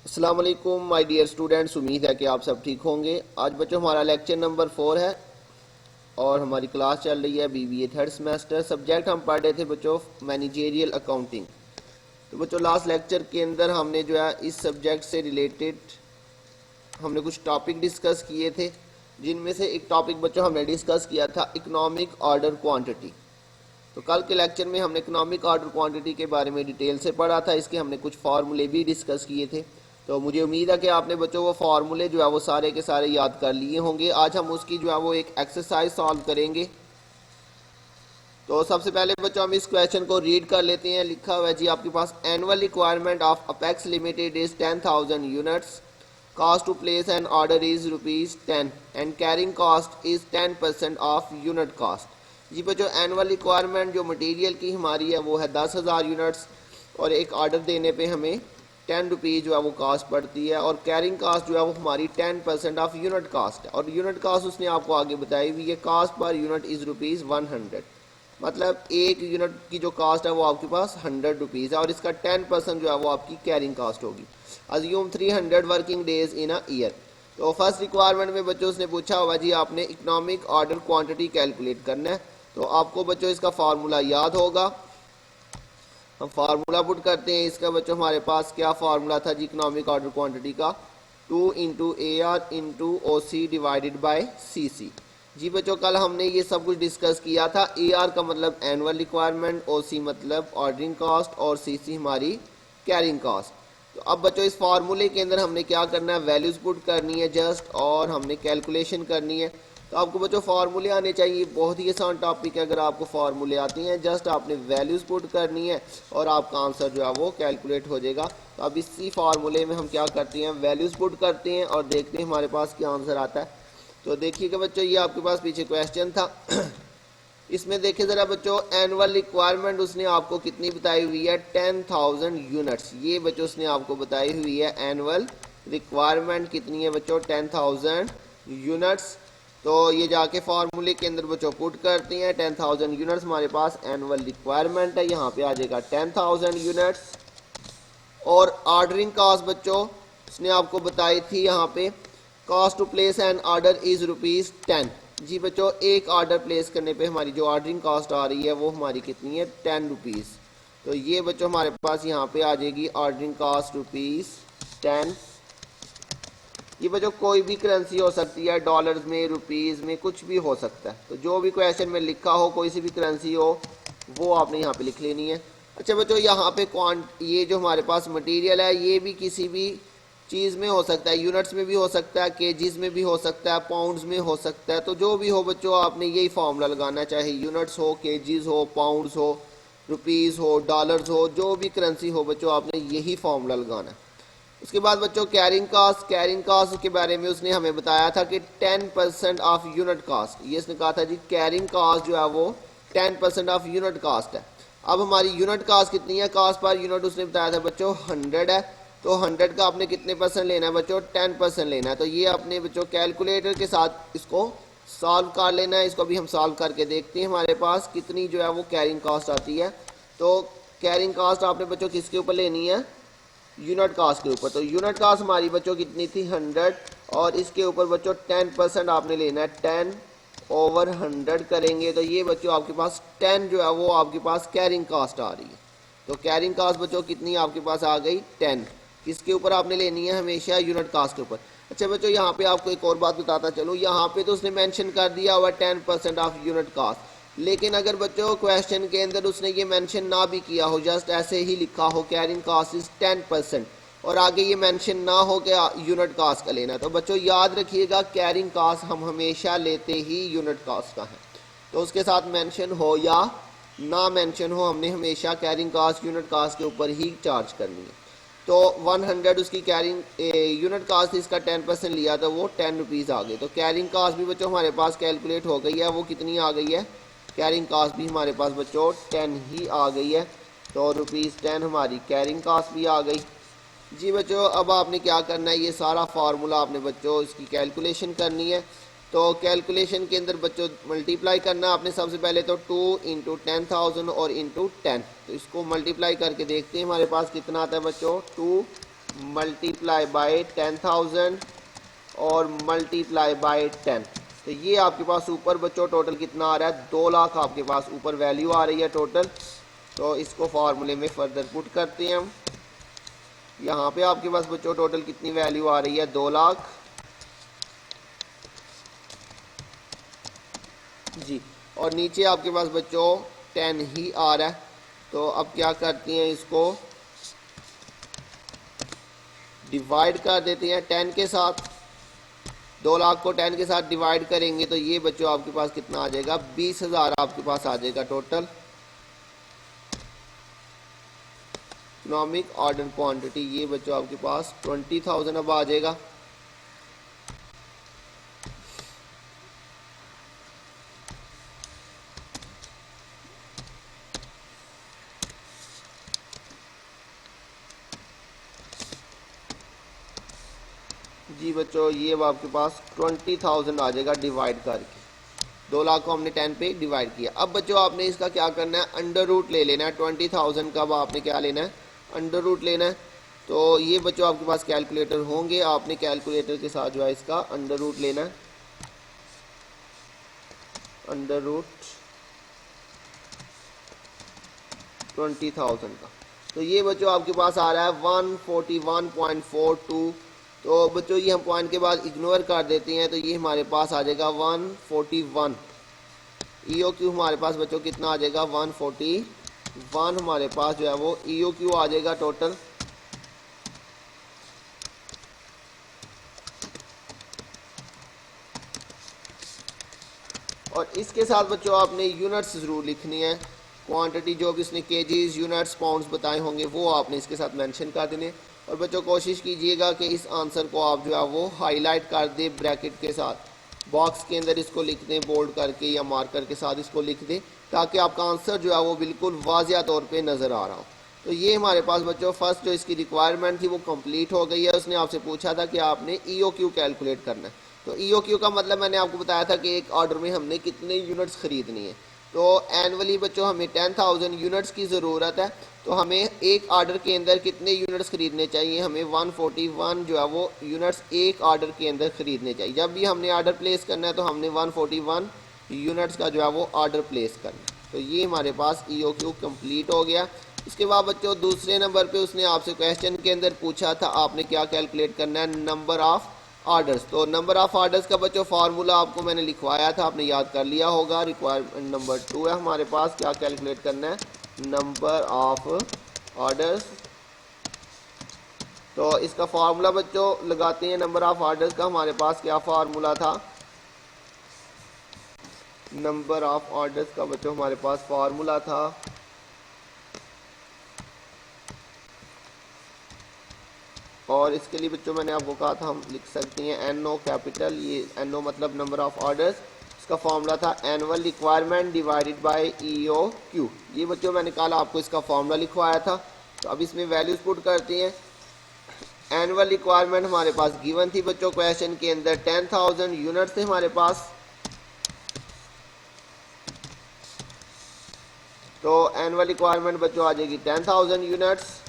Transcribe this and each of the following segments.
अस्सलाम वालेकुम my dear students, उम्मीद है कि आप सब ठीक होंगे। आज बच्चों हमारा लेक्चर नंबर 4 है और हमारी क्लास चल रही है बीबीए थर्ड सेमेस्टर। सब्जेक्ट हम पढ़ रहे थे बच्चों मैनेजरियल अकाउंटिंग। तो बच्चों लास्ट लेक्चर के अंदर हमने जो है इस सब्जेक्ट से रिलेटेड हमने कुछ टॉपिक डिस्कस किए थे, जिनमें से एक टॉपिक बच्चों हमने डिस्कस किया था इकोनॉमिक ऑर्डर क्वांटिटी। तो कल के लेक्चर में हमने इकोनॉमिक ऑर्डर क्वांटिटी के बारे में डिटेल से पढ़ा था, इसके हमने कुछ फार्मूले भी डिस्कस किए थे। तो मुझे उम्मीद है कि आपने बच्चों वो फार्मूले जो है वो सारे के सारे याद कर लिए होंगे। आज हम उसकी जो है वो एक एक्सरसाइज सॉल्व करेंगे। तो सबसे पहले बच्चों हम इस क्वेश्चन को रीड कर लेते हैं। लिखा हुआ है जी आपके पास, annual requirement of apex limited is 10,000 units, cost to place an order is ₹10 and carrying cost is 10% of unit cost. जी बच्चों एनुअल रिक्वायरमेंट जो मटेरियल की हमारी है वो है 10,000 यूनिट्स और एक ऑर्डर देने पे हमें 10 रुपीज़ जो है वो कास्ट पड़ती है और कैरिंग कास्ट जो है वो हमारी 10% ऑफ यूनिट कास्ट है। और यूनिट कास्ट उसने आपको आगे बताई हुई है, कास्ट पर यूनिट इज़ ₹100। मतलब एक यूनिट की जो कास्ट है वो आपके पास 100 रुपीज़ है और इसका 10% जो है वो आपकी कैरिंग कास्ट होगी। Assume 300 working days in a year. तो फर्स्ट रिक्वायरमेंट में बच्चों उसने पूछा होगा जी आपने इकोनॉमिक ऑर्डर क्वांटिटी कैलकुलेट करना है। तो आपको बच्चों इसका फार्मूला याद होगा। हम फार्मूला पुट करते हैं इसका। बच्चों हमारे पास क्या फार्मूला था जी इकोनॉमिक ऑर्डर क्वांटिटी का, 2 into AR into OC divided by CC। जी बच्चों कल हमने ये सब कुछ डिस्कस किया था। AR का मतलब एनुअल रिक्वायरमेंट, OC मतलब ऑर्डरिंग कॉस्ट और CC हमारी कैरिंग कॉस्ट। तो अब बच्चों इस फार्मूले के अंदर हमने क्या करना है, वैल्यूज पुट करनी है जस्ट, और हमने कैलकुलेशन करनी है। तो आपको बच्चों फार्मूले आने चाहिए, बहुत ही आसान टॉपिक है। अगर आपको फार्मूले आते हैं जस्ट आपने वैल्यूज पुट करनी है और आपका आंसर जो है वो कैलकुलेट हो जाएगा। तो अब इसी फार्मूले में हम क्या करते हैं, वैल्यूज पुट करते हैं और देखते हैं हमारे पास क्या आंसर आता है। तो देखिएगा बच्चों ये आपके पास पीछे क्वेश्चन था इसमें देखिए ज़रा बच्चों, एनुअल रिक्वायरमेंट उसने आपको कितनी बताई हुई है, 10,000 यूनिट्स। ये बच्चों उसने आपको बताई हुई है एनुअल रिक्वायरमेंट कितनी है बच्चों, 10,000 यूनिट्स। तो ये जाके फार्मूले के अंदर बच्चों पुट करते हैं, 10,000 यूनिट्स हमारे पास एनुअल रिक्वायरमेंट है। यहाँ पे आ जाएगा 10,000 यूनिट्स। और ऑर्डरिंग कास्ट बच्चों उसने आपको बताई थी यहाँ पे, cost to place an order is ₹10। जी बच्चों एक ऑर्डर प्लेस करने पे हमारी जो ऑर्डरिंग कास्ट आ रही है वो हमारी कितनी है, 10 रुपीज़। तो ये बच्चों हमारे पास यहाँ पे आ जाएगी ऑर्डरिंग कास्ट ₹10। ये बच्चों कोई भी करेंसी हो सकती है, डॉलर्स में, रुपीज़ में, कुछ भी हो सकता है। तो जो भी क्वेश्चन में लिखा हो, कोई सी भी करेंसी हो, वो आपने यहाँ पे लिख लेनी है। अच्छा बच्चों यहाँ पे ये जो हमारे पास मटेरियल है ये भी किसी भी चीज़ में हो सकता है, यूनिट्स में भी हो सकता है, केजीज में भी हो सकता है, पाउंड्स में हो सकता है। तो जो भी हो बच्चों आपने यही फॉर्मूला लगाना है, चाहे यूनिट्स हो, केजीज हो, पाउंड्स हो, रुपीज़ हो, डॉलर्स हो, जो भी करेंसी हो बच्चों आपने यही फॉर्मूला लगाना है। उसके बाद बच्चों कैरिंग कास्ट के बारे में उसने हमें बताया था कि 10% ऑफ यूनिट कास्ट। ये इसने कहा था जी कैरिंग कास्ट जो है वो 10% ऑफ यूनिट कास्ट है। अब हमारी यूनिट कास्ट कितनी है, कास्ट पर यूनिट उसने बताया था बच्चों 100 है। तो 100 का आपने कितने परसेंट लेना है बच्चों, 10% लेना है। तो ये अपने बच्चों कैलकुलेटर के साथ इसको सॉल्व कर लेना है। इसको भी हम सॉल्व करके देखते हैं हमारे पास कितनी जो है वो कैरिंग कास्ट आती है। तो कैरिंग कास्ट आपने बच्चों किसके ऊपर लेनी है, यूनिट कास्ट के ऊपर। तो यूनिट कास्ट हमारी बच्चों कितनी थी, 100, और इसके ऊपर बच्चों 10% आपने लेना है, 10/100 करेंगे। तो ये बच्चों आपके पास 10 जो है वो आपके पास कैरिंग कास्ट आ रही है। तो कैरिंग कास्ट बच्चों कितनी आपके पास आ गई, 10। किसके ऊपर आपने लेनी है, हमेशा यूनिट कास्ट के ऊपर। अच्छा बच्चों यहाँ पे आपको एक और बात बताता चलो, यहाँ पे तो उसने मेंशन कर दिया हुआ 10% ऑफ यूनिट कास्ट। लेकिन अगर बच्चों क्वेश्चन के अंदर उसने ये मेंशन ना भी किया हो, जस्ट ऐसे ही लिखा हो कैरिंग कास्ट इज 10%, और आगे ये मेंशन ना हो कि यूनिट कास्ट का लेना, तो बच्चों याद रखिएगा कैरिंग कास्ट हम हमेशा लेते ही यूनिट कास्ट का है। तो उसके साथ मेंशन हो या ना मेंशन हो, हमने हमेशा कैरिंग कास्ट यूनिट कास्ट के ऊपर ही चार्ज करनी है। तो 100 उसकी कैरिंग यूनिट कास्ट इसका 10% लिया तो वो 10 रुपीज़ आ गए। तो कैरिंग कास्ट भी बच्चों हमारे पास कैलकुलेट हो गई है, वो कितनी आ गई है, कैरिंग कास्ट भी हमारे पास बच्चों 10 ही आ गई है। तो ₹10 हमारी कैरिंग कास्ट भी आ गई। जी बच्चों अब आपने क्या करना है, ये सारा फार्मूला आपने बच्चों इसकी कैलकुलेशन करनी है। तो कैलकुलेशन के अंदर बच्चों मल्टीप्लाई करना है आपने सबसे पहले, तो 2 इंटू 10,000 और इंटू 10। तो इसको मल्टीप्लाई करके देखते हैं हमारे पास कितना आता है बच्चों, 2 मल्टीप्लाई बाय 10,000 और मल्टीप्लाई बाय 10। तो ये आपके पास ऊपर बच्चों टोटल कितना आ रहा है, 2 लाख आपके पास ऊपर वैल्यू आ रही है टोटल। तो इसको फार्मूले में फर्दर पुट करते हैं हम। यहाँ पे आपके पास बच्चों टोटल कितनी वैल्यू आ रही है, 2 लाख जी। और नीचे आपके पास बच्चों 10 ही आ रहा है। तो अब क्या करते हैं, इसको डिवाइड कर देते हैं 10 के साथ। 2 लाख को 10 के साथ डिवाइड करेंगे तो ये बच्चों आपके पास कितना आ जाएगा, 20,000 आपके पास आ जाएगा टोटल इकोनॉमिक ऑर्डर क्वांटिटी। ये बच्चों आपके पास 20,000 अब आ जाएगा। जी बच्चों ये अब आपके पास 20,000 आ जाएगा डिवाइड करके। 2 लाख को हमने 10 पे डिवाइड किया। अब बच्चों आपने इसका क्या करना है, अंडर रूट ले लेना है। 20,000 का अब आपने क्या लेना है, अंडर रूट लेना है। तो ये बच्चों आपके पास कैलकुलेटर होंगे, आपने कैलकुलेटर के साथ जो है इसका अंडर रूट लेना है। अंडर रूट 20,000 का, तो ये बच्चों आपके पास आ रहा है 141.42। तो बच्चों ये हम पॉइंट के बाद इग्नोर कर देते हैं, तो ये हमारे पास आ जाएगा 141। EOQ हमारे पास बच्चों कितना आ जाएगा, 141 हमारे पास जो है वो EOQ आ जाएगा टोटल। और इसके साथ बच्चों आपने यूनिट्स ज़रूर लिखनी है। क्वांटिटी जो भी उसने केजीज, यूनिट्स, पाउंड्स बताए होंगे वो आपने इसके साथ मेंशन कर देने। और बच्चों कोशिश कीजिएगा कि इस आंसर को आप जो है वो हाईलाइट कर दें ब्रैकेट के साथ, बॉक्स के अंदर इसको लिख दें बोल्ड करके या मार्कर के साथ इसको लिख दें, ताकि आपका आंसर जो है वो बिल्कुल वाज़िया तौर पे नज़र आ रहा हो। तो ये हमारे पास बच्चों फर्स्ट जो इसकी रिक्वायरमेंट थी वो कंप्लीट हो गई है। उसने आपसे पूछा था कि आपने EOQ कैलकुलेट करना है। तो EOQ का मतलब मैंने आपको बताया था कि एक ऑर्डर में हमने कितने यूनिट्स खरीदनी है। तो एनुअली बच्चों हमें 10,000 यूनिट्स की ज़रूरत है। तो हमें एक ऑर्डर के अंदर कितने यूनिट्स खरीदने चाहिए, हमें 141 जो है वो यूनिट्स एक ऑर्डर के अंदर खरीदने चाहिए। जब भी हमने ऑर्डर प्लेस करना है तो हमने 141 यूनिट्स का जो है वो ऑर्डर प्लेस करना है। तो ये हमारे पास EOQ कंप्लीट हो गया। इसके बाद बच्चों दूसरे नंबर पे उसने आपसे क्वेश्चन के अंदर पूछा था आपने क्या कैलकुलेट करना है, नंबर ऑफ ऑर्डर्स। तो नंबर ऑफ ऑर्डर्स का बच्चों फार्मूला आपको मैंने लिखवाया था, आपने याद कर लिया होगा। रिक्वायरमेंट नंबर 2 है हमारे पास, क्या कैलकुलेट करना है, नंबर ऑफ ऑर्डर्स। तो इसका फार्मूला बच्चों लगाते हैं नंबर ऑफ ऑर्डर्स का। हमारे पास क्या फार्मूला था, नंबर ऑफ ऑर्डर्स का बच्चों हमारे पास फार्मूला था और इसके लिए बच्चों मैंने आपको कहा था हम लिख सकते हैं NO कैपिटल। ये NO मतलब नंबर ऑफ ऑर्डर्स। इसका फॉर्मूला था annual requirement divided by EOQ। ये बच्चों मैंने कल आपको इसका फॉर्मूला लिखवाया था। तो अब इसमें वैल्यूज पुट करते हैं। एनुअल रिक्वायरमेंट हमारे पास गिवन थी बच्चों क्वेश्चन के अंदर, 10,000 यूनिट्स थे हमारे पास। तो एनुअल रिक्वायरमेंट बच्चों आ जाएगी 10,000 यूनिट्स।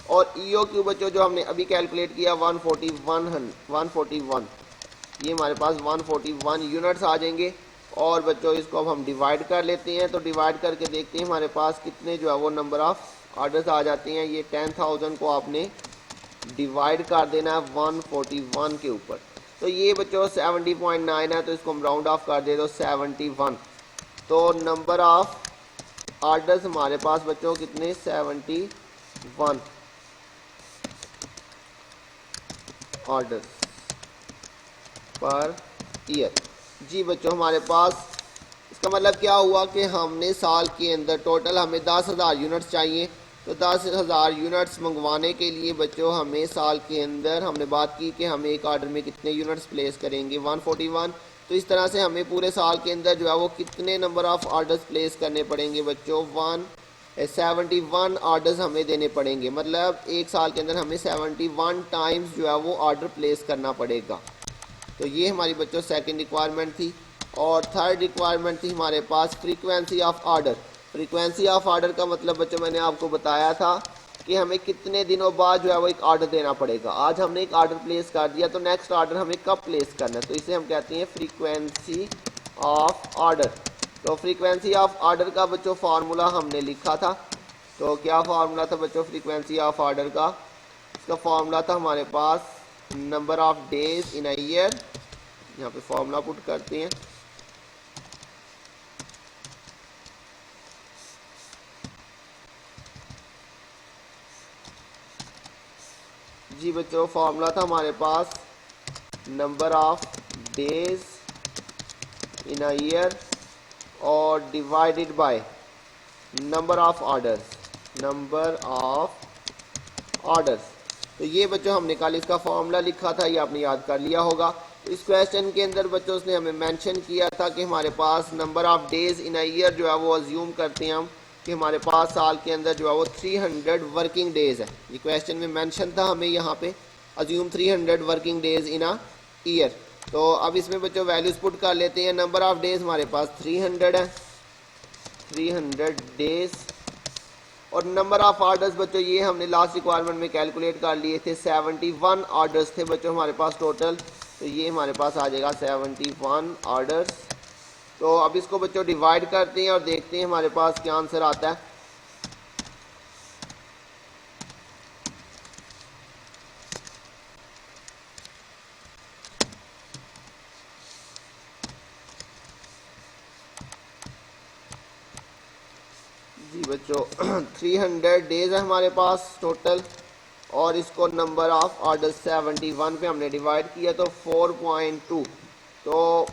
और EOQ बच्चों जो हमने अभी कैलकुलेट किया 141, ये हमारे पास 141 यूनिट्स आ जाएंगे। और बच्चों इसको अब हम डिवाइड कर लेते हैं। तो डिवाइड करके देखते हैं हमारे पास कितने जो है वो नंबर ऑफ ऑर्डर्स आ जाते हैं। ये 10,000 को आपने डिवाइड कर देना है 141 के ऊपर। तो ये बच्चों 70.9 है, तो इसको हम राउंड ऑफ कर दे तो 71। तो नंबर ऑफ ऑर्डर्स हमारे पास बच्चों कितने, 71 ऑर्डर पर ईयर। जी बच्चों हमारे पास इसका मतलब क्या हुआ कि हमने साल के अंदर टोटल हमें 10,000 यूनिट्स चाहिए। तो 10,000 यूनिट्स मंगवाने के लिए बच्चों हमें साल के अंदर हमने बात की कि हम एक ऑर्डर में कितने यूनिट्स प्लेस करेंगे, 141। तो इस तरह से हमें पूरे साल के अंदर जो है वो कितने नंबर ऑफ ऑर्डर्स प्लेस करने पड़ेंगे बच्चों, 71 ऑर्डर्स हमें देने पड़ेंगे। मतलब एक साल के अंदर हमें 71 टाइम्स जो है वो ऑर्डर प्लेस करना पड़ेगा। तो ये हमारी बच्चों सेकंड रिक्वायरमेंट थी। और थर्ड रिक्वायरमेंट थी हमारे पास frequency of order. Frequency of order का मतलब बच्चों मैंने आपको बताया था कि हमें कितने दिनों बाद जो है वो एक ऑर्डर देना पड़ेगा। आज हमने एक ऑर्डर प्लेस कर दिया तो नेक्स्ट ऑर्डर हमें कब प्लेस करना है, तो इसे हम कहते हैं फ्रीक्वेंसी ऑफ ऑर्डर। तो फ्रीक्वेंसी ऑफ ऑर्डर का बच्चों फार्मूला हमने लिखा था। तो क्या फार्मूला था बच्चों फ्रीक्वेंसी ऑफ ऑर्डर का? इसका फार्मूला था हमारे पास number of days in a year. यहाँ पे फार्मूला पुट करते हैं। जी बच्चों, फार्मूला था हमारे पास number of days in a year और divided by number of orders, number of orders. तो ये बच्चों हमने कल इसका फार्मूला लिखा था, ये आपने याद कर लिया होगा। इस क्वेश्चन के अंदर बच्चों उसने हमें मेंशन किया था कि हमारे पास number of days in a year जो है वो अज्यूम करते हैं हम कि हमारे पास साल के अंदर जो है वो 300 वर्किंग डेज है। ये क्वेश्चन में मेंशन था हमें यहाँ पे assume 300 working days in a year. तो अब इसमें बच्चों वैल्यूज पुट कर लेते हैं। नंबर ऑफ डेज हमारे पास 300 है, 300 डेज। और नंबर ऑफ ऑर्डर्स बच्चों ये हमने लास्ट रिक्वायरमेंट में कैलकुलेट कर लिए थे। 71 ऑर्डर्स थे बच्चों हमारे पास टोटल। तो ये हमारे पास आ जाएगा 71 ऑर्डर्स। तो अब इसको बच्चों डिवाइड करते हैं और देखते हैं हमारे पास क्या आंसर आता है। जी बच्चों 300 डेज है हमारे पास टोटल और इसको नंबर ऑफ ऑर्डर 71 पे हमने डिवाइड किया तो 4.2, तो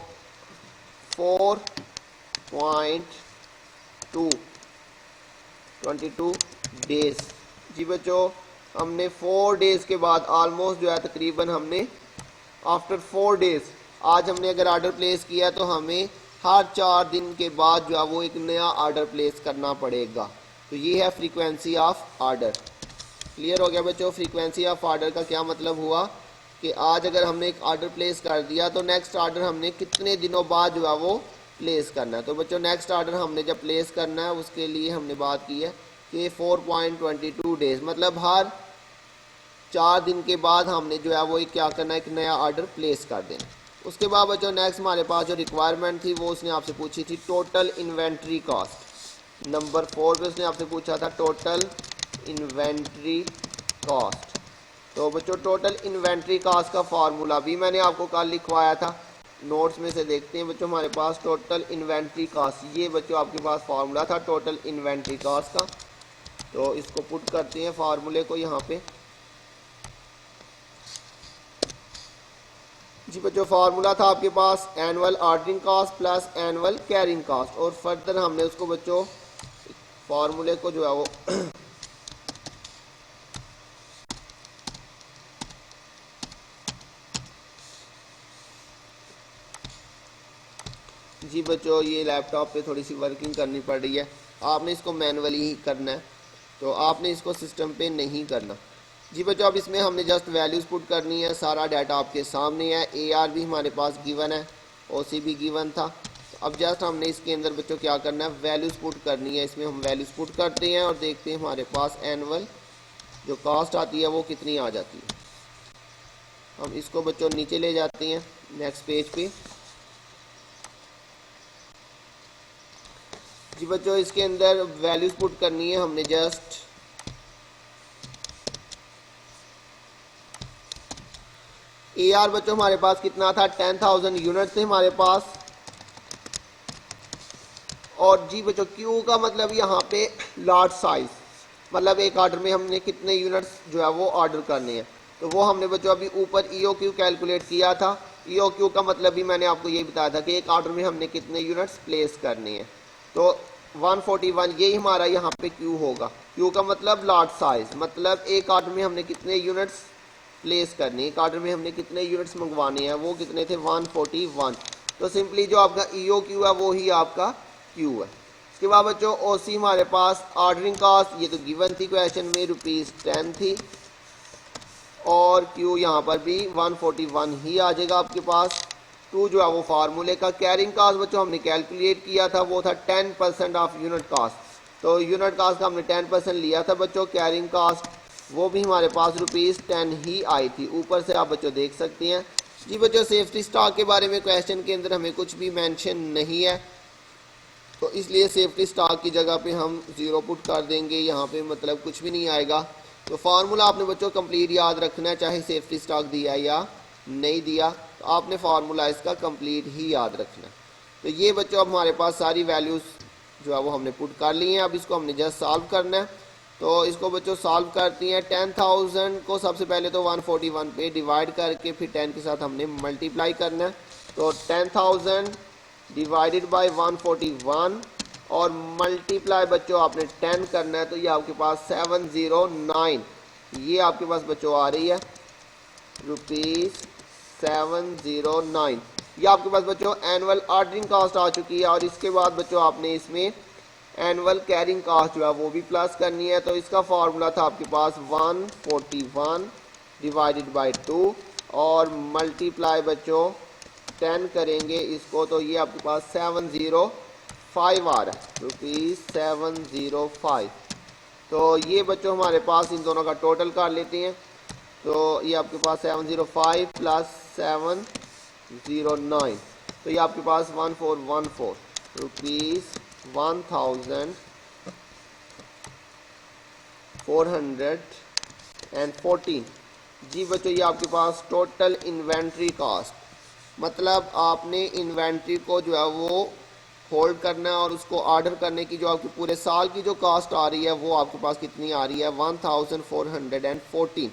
4.2 22 डेज। जी बच्चों हमने 4 डेज के बाद ऑलमोस्ट जो है तकरीबन हमने आफ्टर 4 डेज आज हमने अगर ऑर्डर प्लेस किया तो हमें हर 4 दिन के बाद जो है वो एक नया ऑर्डर प्लेस करना पड़ेगा। तो ये है फ्रीक्वेंसी ऑफ ऑर्डर। क्लियर हो गया बच्चों? फ्रीक्वेंसी ऑफ ऑर्डर का क्या मतलब हुआ कि आज अगर हमने एक ऑर्डर प्लेस कर दिया तो नेक्स्ट ऑर्डर हमने कितने दिनों बाद जो है वो प्लेस करना है। तो बच्चों नेक्स्ट ऑर्डर हमने जब प्लेस करना है उसके लिए हमने बात की है कि 4.22 डेज, मतलब हर 4 दिन के बाद हमने जो है वो एक क्या करना है, एक नया ऑर्डर प्लेस कर देना। उसके बाद बच्चों नेक्स्ट हमारे पास जो रिक्वायरमेंट थी वो उसने आपसे पूछी थी टोटल इन्वेंट्री कॉस्ट। नंबर 4 पे उसने आपसे पूछा था टोटल इन्वेंट्री कॉस्ट। तो बच्चों टोटल इन्वेंट्री कॉस्ट का फार्मूला भी मैंने आपको कल लिखवाया था, नोट्स में से देखते हैं बच्चों हमारे पास टोटल इन्वेंट्री कॉस्ट। ये बच्चों आपके पास फार्मूला था टोटल इन्वेंट्री कॉस्ट का। तो इसको पुट करते हैं फार्मूले को यहाँ पे। जी बच्चों फार्मूला था आपके पास annual ordering cost plus annual carrying cost, और फर्दर हमने उसको बच्चों फार्मूले को जो है वो जी बच्चों ये लैपटॉप पे थोड़ी सी वर्किंग करनी पड़ रही है, आपने इसको मैनुअली ही करना है, तो आपने इसको सिस्टम पे नहीं करना। जी बच्चों अब इसमें हमने जस्ट वैल्यूज़ पुट करनी है, सारा डाटा आपके सामने है। AR भी हमारे पास गिवन है, OC भी गिवन था। तो अब जस्ट हमने इसके अंदर बच्चों क्या करना है, वैल्यूज़ पुट करनी है। इसमें हम वैल्यूज़ पुट करते हैं और देखते हैं हमारे पास एनुअल जो कॉस्ट आती है वो कितनी आ जाती है। हम इसको बच्चों नीचे ले जाते हैं नेक्स्ट पेज पे। जी बच्चों इसके अंदर वैल्यूज़ पुट करनी है हमने जस्ट AR बच्चों हमारे पास कितना था, 10,000 यूनिट थे हमारे पास। और जी बच्चों Q का मतलब यहाँ पे लार्ज साइज, मतलब एक ऑर्डर में हमने कितने यूनिट्स जो है वो ऑर्डर करने हैं। तो वो हमने बच्चों अभी ऊपर EOQ कैलकुलेट किया था। EOQ का मतलब भी मैंने आपको ये बताया था कि एक ऑर्डर में हमने कितने यूनिट्स प्लेस करने हैं। तो 141 यही हमारा यहाँ पे Q होगा। Q का मतलब लार्ज साइज, मतलब एक ऑर्डर में हमने कितने यूनिट्स प्लेस करने, एक ऑर्डर में हमने कितने यूनिट्स मंगवाने हैं, वो कितने थे 141। तो सिंपली जो आपका EOQ है वो ही आपका Q है। इसके बाद बच्चों OC हमारे पास ऑर्डरिंग कॉस्ट, ये तो गिवन थी क्वेश्चन में, ₹10 थी। और Q यहाँ पर भी 141 ही आ जाएगा आपके पास। 2 जो है वो फार्मूले का। कैरिंग कॉस्ट बच्चों हमने कैलकुलेट किया था, वो था 10% ऑफ यूनिट कॉस्ट। तो यूनिट कास्ट का हमने 10% लिया था बच्चों। कैरिंग कास्ट वो भी हमारे पास ₹10 ही आई थी, ऊपर से आप बच्चों देख सकते हैं। जी बच्चों, सेफ्टी स्टॉक के बारे में क्वेश्चन के अंदर हमें कुछ भी मेंशन नहीं है, तो इसलिए सेफ्टी स्टॉक की जगह पे हम 0 पुट कर देंगे, यहाँ पे मतलब कुछ भी नहीं आएगा। तो फार्मूला आपने बच्चों कंप्लीट याद रखना है, चाहे सेफ्टी स्टॉक दिया या नहीं दिया, तो आपने फार्मूला इसका कंप्लीट ही याद रखना है। तो ये बच्चों अब हमारे पास सारी वैल्यूज़ जो है वो हमने पुट कर ली हैं। अब इसको हमने जस्ट सॉल्व करना है। तो इसको बच्चों सॉल्व करती हैं। 10,000 को सबसे पहले तो 141 पे डिवाइड करके फिर 10 के साथ हमने मल्टीप्लाई करना है। तो 10,000 डिवाइडेड बाय 141 और मल्टीप्लाई बच्चों आपने 10 करना है, तो ये आपके पास 709 ये आपके पास बच्चों आ रही है ₹709। ये आपके पास बच्चों एनुअल ऑर्डरिंग कास्ट आ चुकी है। और इसके बाद बच्चों आपने इसमें एनुअल कैरिंग कास्ट जो है वो भी प्लस करनी है। तो इसका फार्मूला था आपके पास 141 डिवाइडेड बाय 2 और मल्टीप्लाई बच्चों 10 करेंगे इसको, तो ये आपके पास 705 आ रहा है, ₹705। तो ये बच्चों हमारे पास इन दोनों का टोटल कर लेते हैं। तो ये आपके पास 705 प्लस 709, तो ये आपके पास 1414 ₹1414। जी बच्चों, ये आपके पास टोटल इन्वेंट्री कास्ट, मतलब आपने इन्वेंट्री को जो है वो होल्ड करना है और उसको ऑर्डर करने की जो आपकी पूरे साल की जो कास्ट आ रही है वो आपके पास कितनी आ रही है 1414।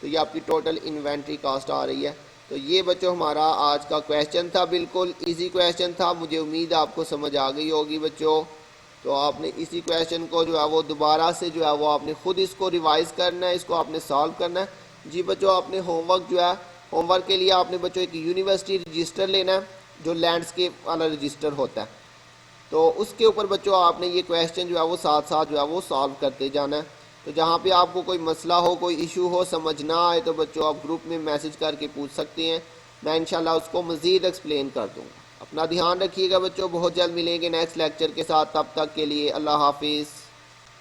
तो ये आपकी टोटल इन्वेंट्री कास्ट आ रही है। तो ये बच्चों हमारा आज का क्वेश्चन था, बिल्कुल इजी क्वेश्चन था। मुझे उम्मीद है आपको समझ आ गई होगी बच्चों। तो आपने इसी क्वेश्चन को जो है वो दोबारा से जो है वो आपने खुद इसको रिवाइज करना है, इसको आपने सॉल्व करना है। जी बच्चों, आपने होमवर्क जो है, होमवर्क के लिए आपने बच्चों एक यूनिवर्सिटी रजिस्टर लेना है जो लैंडस्केप वाला रजिस्टर होता है। तो उसके ऊपर बच्चों आपने ये क्वेश्चन जो है वो साथ साथ जो है वो सॉल्व करते जाना है। तो जहाँ पे आपको कोई मसला हो, कोई इशू हो, समझ ना आए, तो बच्चों आप ग्रुप में मैसेज करके पूछ सकते हैं, मैं इंशाल्लाह उसको मज़ीद एक्सप्लेन कर दूँगा। अपना ध्यान रखिएगा बच्चों, बहुत जल्द मिलेंगे नेक्स्ट लेक्चर के साथ। तब तक के लिए अल्लाह हाफिज़।